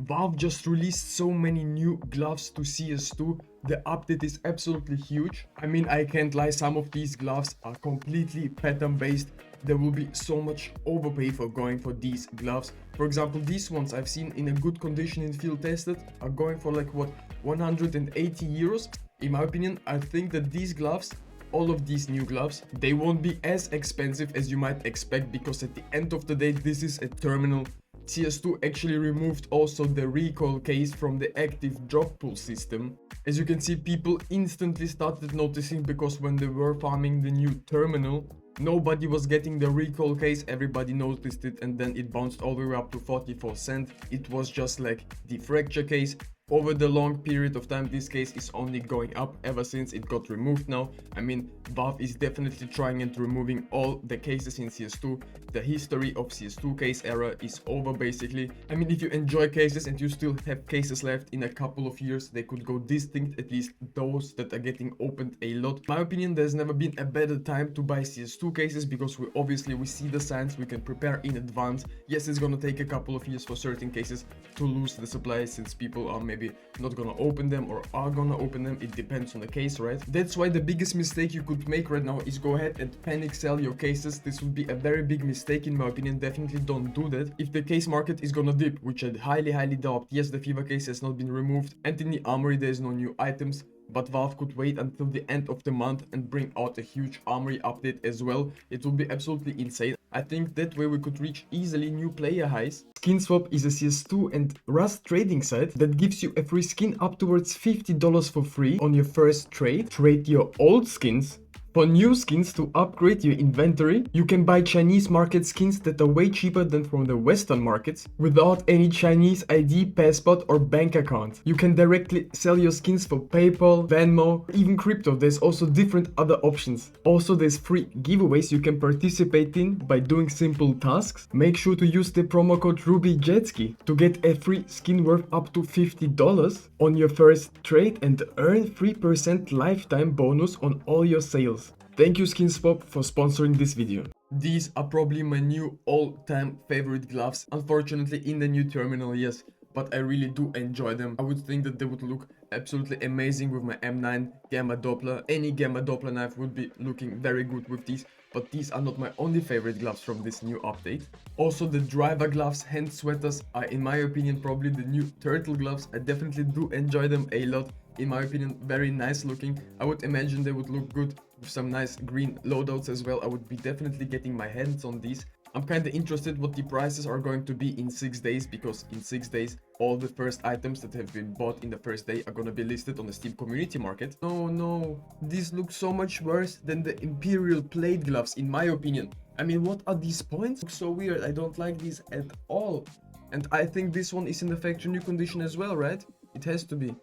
Valve just released so many new gloves to CS2. The update is absolutely huge. I mean, I can't lie, some of these gloves are completely pattern based. There will be so much overpay for going for these gloves. For example, these ones I've seen in a good condition in field tested are going for like what, 180 euros. In my opinion, I think that these gloves, all of these new gloves, they won't be as expensive as you might expect, because at the end of the day, this is a terminal. CS2 actually removed also the recoil case from the active drop pull system. As you can see, people instantly started noticing, because when they were farming the new terminal, nobody was getting the recoil case, everybody noticed it, and then it bounced all the way up to 44 cents. It was just like the fracture case. Over the long period of time, this case is only going up ever since it got removed now. I mean, Valve is definitely trying and removing all the cases in CS2. The history of CS2 case era is over basically. I mean, if you enjoy cases and you still have cases left in a couple of years, they could go distinct, at least those that are getting opened a lot. In my opinion, there's never been a better time to buy CS2 cases, because we see the signs, we can prepare in advance. Yes, it's gonna take a couple of years for certain cases to lose the supply, since people are maybe not gonna open them or are gonna open them. It depends on the case, right? That's why the biggest mistake you could make right now is go ahead and panic sell your cases. This would be a very big mistake in my opinion. Definitely don't do that. If the case market is gonna dip, which I highly doubt, yes, the fever case has not been removed, and in the Armory there's no new items, but Valve could wait until the end of the month and bring out a huge Armory update as well. It would be absolutely insane. I think that way we could reach easily new player highs. SkinSwap is a CS2 and Rust trading site that gives you a free skin up towards $50 for free on your first trade. Trade your old skins for new skins to upgrade your inventory. You can buy Chinese market skins that are way cheaper than from the Western markets without any Chinese ID, passport or bank account. You can directly sell your skins for PayPal, Venmo, even crypto. There's also different other options. Also, there's free giveaways you can participate in by doing simple tasks. Make sure to use the promo code RubyJetski to get a free skin worth up to $50 on your first trade and earn 3% lifetime bonus on all your sales. Thank you SkinSwap for sponsoring this video. These are probably my new all-time favorite gloves. Unfortunately in the new terminal, yes, but I really do enjoy them. I would think that they would look absolutely amazing with my M9 Gamma Doppler. Any Gamma Doppler knife would be looking very good with these, but these are not my only favorite gloves from this new update. Also, the driver gloves, hand sweaters are in my opinion probably the new turtle gloves. I definitely do enjoy them a lot. In my opinion, very nice looking. I would imagine they would look good with some nice green loadouts as well. I would be definitely getting my hands on these. I'm kind of interested what the prices are going to be in 6 days, because in 6 days all the first items that have been bought in the first day are gonna be listed on the Steam community market. No, these look so much worse than the Imperial plate gloves in my opinion. I mean, what are these points? Look so weird. I don't like these at all. And I think this one is in the factory new condition as well, right? It has to be.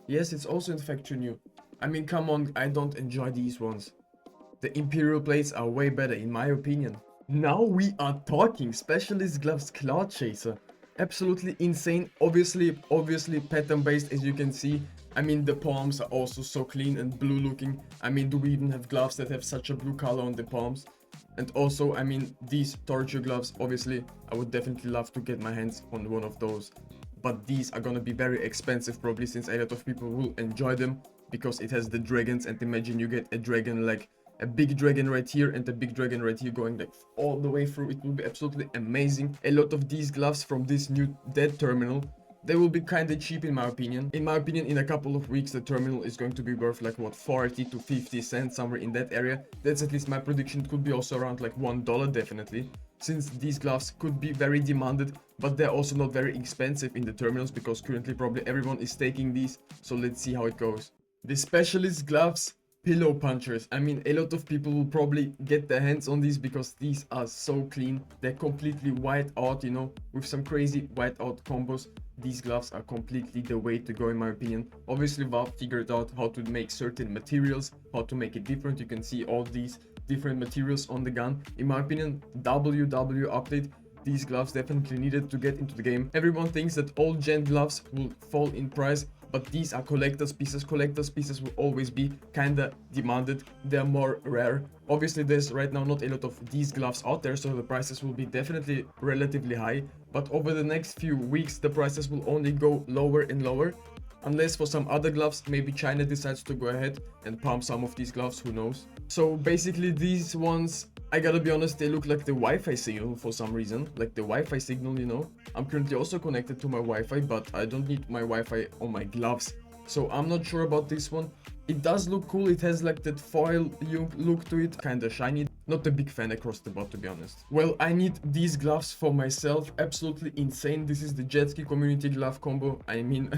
Yes, it's also in factory new. I mean, come on, I don't enjoy these ones. The Imperial plates are way better in my opinion. Now we are talking. Specialist gloves Cloud Chaser. Absolutely insane. Obviously pattern based, as you can see. I mean, the palms are also so clean and blue looking. I mean, do we even have gloves that have such a blue color on the palms? And also, I mean, these torture gloves, obviously, I would definitely love to get my hands on one of those. But these are gonna be very expensive probably, since a lot of people will enjoy them, because it has the dragons. And imagine you get a dragon, like a big dragon right here and a big dragon right here going like all the way through. It will be absolutely amazing. A lot of these gloves from this new dead terminal, they will be kind of cheap in my opinion. In my opinion, in a couple of weeks the terminal is going to be worth like what, 40 to 50 cents, somewhere in that area. That's at least my prediction. It could be also around like $1 definitely, since these gloves could be very demanded, but they're also not very expensive in the terminals, because currently probably everyone is taking these. So let's see how it goes. The specialist gloves pillow punchers. I mean, a lot of people will probably get their hands on these, because these are so clean. They're completely white out, you know, with some crazy white out combos. These gloves are completely the way to go in my opinion. Obviously Valve figured out how to make certain materials, how to make it different. You can see all these different materials on the gun. In my opinion, WW update, these gloves definitely needed to get into the game. Everyone thinks that old gen gloves will fall in price. but these are collectors pieces. Collectors pieces will always be kinda demanded. They're more rare. Obviously there's right now not a lot of these gloves out there, so the prices will be definitely relatively high, but over the next few weeks the prices will only go lower and lower. Unless for some other gloves, maybe China decides to go ahead and pump some of these gloves, who knows. So basically these ones, I gotta be honest, they look like the Wi-Fi signal for some reason, like the Wi-Fi signal, you know. I'm currently also connected to my Wi-Fi, but I don't need my Wi-Fi on my gloves. So I'm not sure about this one. It does look cool, it has like that foil look to it, kinda shiny. Not a big fan across the board, to be honest. Well, I need these gloves for myself, absolutely insane. This is the jet ski community glove combo. I mean,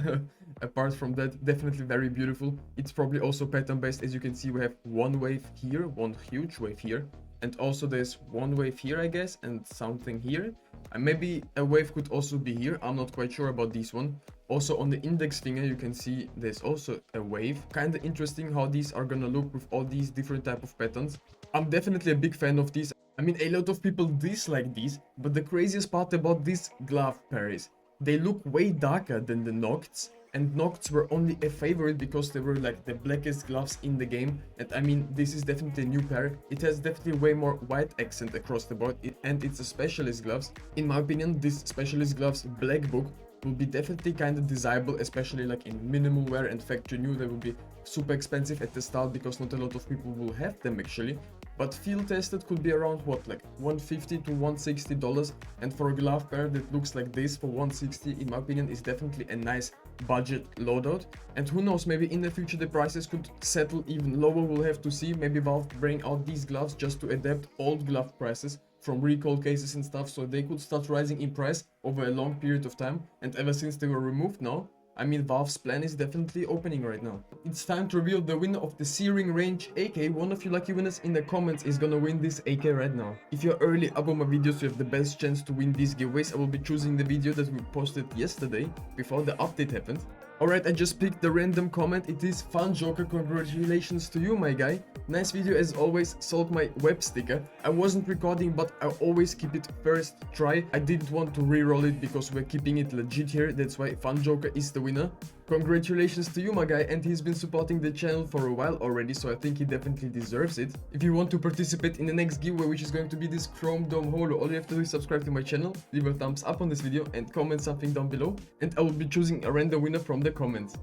apart from that, definitely very beautiful. It's probably also pattern based. As you can see, we have one wave here, one huge wave here, and also there's one wave here, I guess, and something here. And maybe a wave could also be here. I'm not quite sure about this one. Also on the index finger, you can see there's also a wave. Kind of interesting how these are gonna look with all these different type of patterns. I'm definitely a big fan of these. I mean, a lot of people dislike these, but the craziest part about this glove pair is they look way darker than the Nocts. And Nocts were only a favorite because they were like the blackest gloves in the game. And I mean, this is definitely a new pair. It has definitely way more white accent across the board, and it's a specialist gloves. In my opinion, this specialist gloves black book will be definitely kind of desirable, especially like in minimal wear and factory new. They will be super expensive at the start because not a lot of people will have them actually. But field tested could be around what, like $150 to $160, and for a glove pair that looks like this for $160, in my opinion, is definitely a nice budget loadout. And who knows, maybe in the future the prices could settle even lower. We'll have to see. Maybe Valve bring out these gloves just to adapt old glove prices from recall cases and stuff, so they could start rising in price over a long period of time. And ever since they were removed now, I mean, Valve's plan is definitely opening right now. It's time to reveal the winner of the Searing Range AK. One of you lucky winners in the comments is gonna win this AK right now. If you're early about my videos, you have the best chance to win these giveaways. I will be choosing the video that we posted yesterday before the update happened. Alright, I just picked the random comment. It is Fun Joker. Congratulations to you, my guy. Nice video as always. Sold my web sticker. I wasn't recording, but I always keep it first try. I didn't want to re-roll it because we're keeping it legit here. That's why Fun Joker is the winner. Congratulations to you, my guy, and he's been supporting the channel for a while already, so I think he definitely deserves it. If you want to participate in the next giveaway, which is going to be this Chrome Dome Holo, all you have to do is subscribe to my channel, leave a thumbs up on this video, and comment something down below, and I will be choosing a random winner from the comments.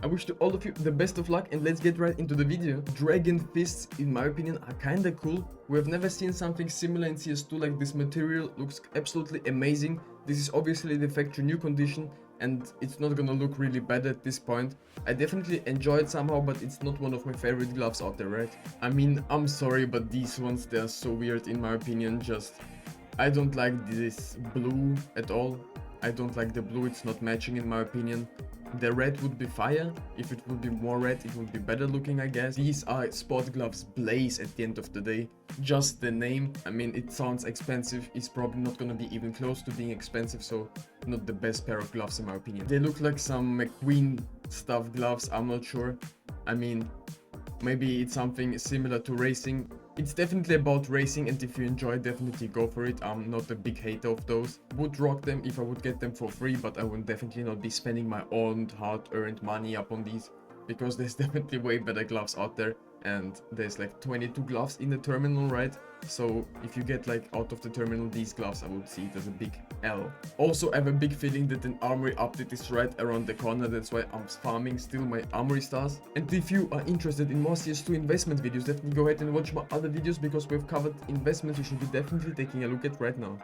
I wish to all of you the best of luck, and let's get right into the video. Dragon fists, in my opinion, are kinda cool. We have never seen something similar in CS2. Like, this material looks absolutely amazing. This is obviously the factory new condition, and it's not gonna look really bad at this point. I definitely enjoy it somehow, but it's not one of my favorite gloves out there, right? I mean, I'm sorry, but these ones, they're so weird in my opinion. Just, I don't like this blue at all. I don't like the blue, it's not matching in my opinion. The red would be fire. If it would be more red, it would be better looking, I guess. These are sport gloves Blaze at the end of the day. Just the name, I mean, it sounds expensive. It's probably not gonna be even close to being expensive, so not the best pair of gloves in my opinion. They look like some McQueen stuff gloves, I'm not sure. I mean, maybe it's something similar to racing. It's definitely about racing, and if you enjoy, definitely go for it. I'm not a big hater of those. Would rock them if I would get them for free, but I would definitely not be spending my own hard-earned money upon these, because there's definitely way better gloves out there, and there's like 22 gloves in the terminal, right? So if you get like out of the terminal these gloves, I would see it as a big L. Also, I have a big feeling that an Armory update is right around the corner. That's why I'm farming still my Armory stars. And if you are interested in more CS2 investment videos, definitely go ahead and watch my other videos, because we've covered investments you should be definitely taking a look at right now.